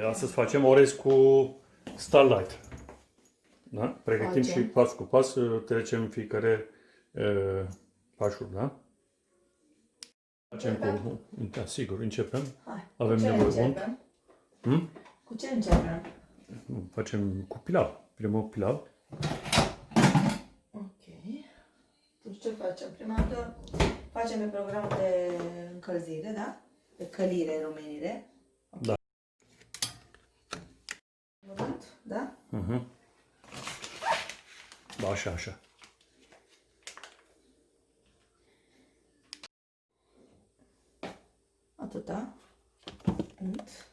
Astăzi facem orez cu Starlight. Da? Pregătim și pas cu pas, trecem fiecare pașuri, da? Facem cu... Da, sigur, începem. Hai. Avem nevoie de unt. Cu ce începem? Facem cu pilav. Primul pilav. Ok. Deci ce facem? Prima dată facem pe programul de încălzire, da? De călire în românire. Okay. Da. Da? Da, așa, așa. Atâta. Unt.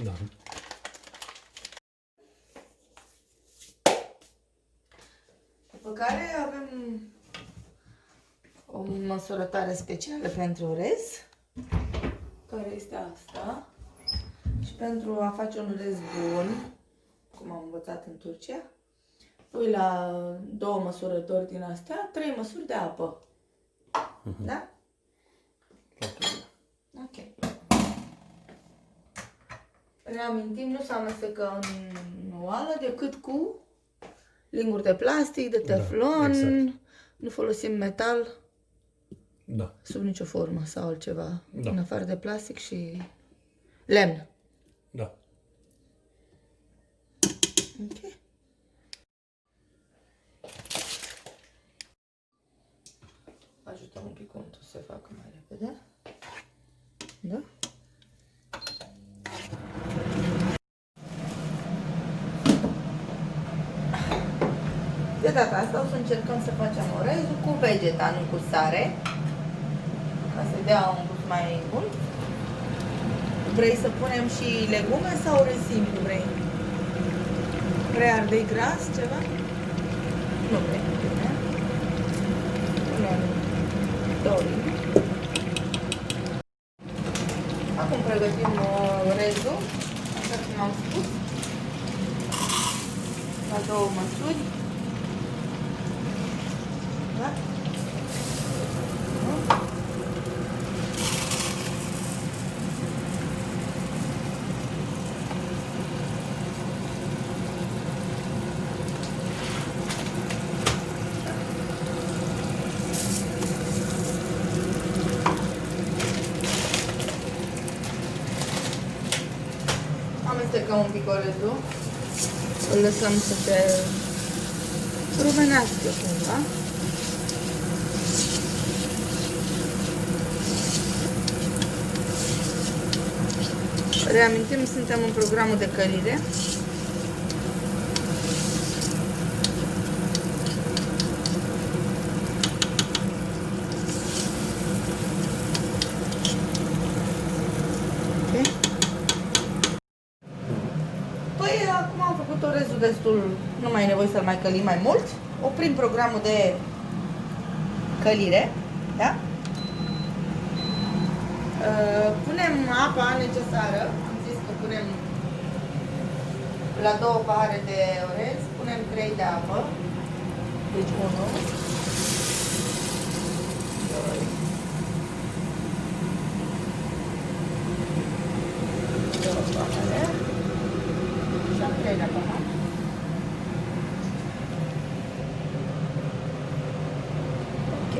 Da. După care avem o măsurătoare specială pentru orez, care este asta. Și pentru a face un orez bun, cum am învățat în Turcia, pui la 2 măsurători din astea 3 măsuri de apă. Da? Ok. Reamintim, nu se amestecă în oală decât cu linguri de plastic, de teflon, da, exact. Nu folosim metal Da. sub nicio formă sau altceva, Da. în afară de plastic și lemn. Da. Ok. Ajută un pic untul să se facă mai repede. Da? De data asta o să încercăm să facem orezul cu vegeta, nu cu sare, ca să dea un gust mai bun. Vrei să punem și legume sau orez simplu vrei? Vrei ardei gras, ceva? Nu vrei. Bine. Punem 2. Acum pregătim orezul, așa cum am spus, la 2 măsuri. Da? Amestecăm un pic orezul, îl lăsăm să se rumenească cumva. Reamintim, suntem în programul de călire. Acum am făcut orezul destul, nu mai e nevoie să-l mai călim mai mult. Oprim programul de călire, da? Punem apa necesară, am zis că punem la 2 pahare de orez, punem 3 de apă, deci 1, 2 pahare. Și al 3-lea pahar. Ok.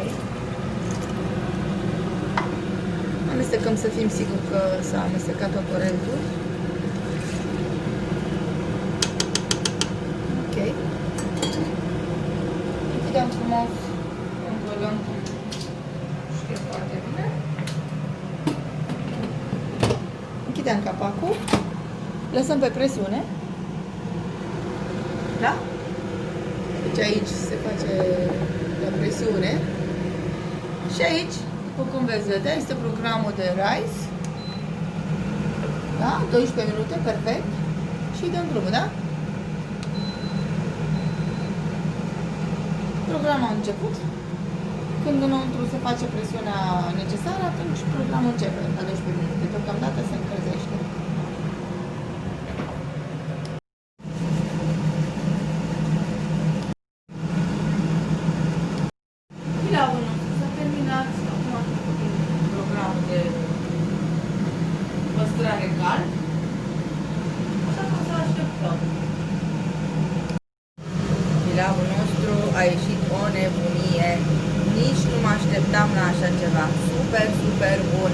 Amestecăm să fim siguri că s-a amestecat tot orezul. Ok. Închidem frumos, controlăm cum știe foarte bine. Închidem capacul. Lăsăm pe presiune. Da? Deci aici se face la presiune. Și aici, după cum veți vedea, este programul de rice. Da? 12 minute, perfect. Și dăm drumul, da? Programul a început. Când înăuntru se face presiunea necesară, atunci programul începe la 12 minute. Deocamdată se încălzește. Pilavul nostru s-a terminat. Acum programul de tare cald. Așa că o să așteptăm. Pilavul nostru a ieșit o nebunie. Nici nu mă așteptam la așa ceva. Super, super bun.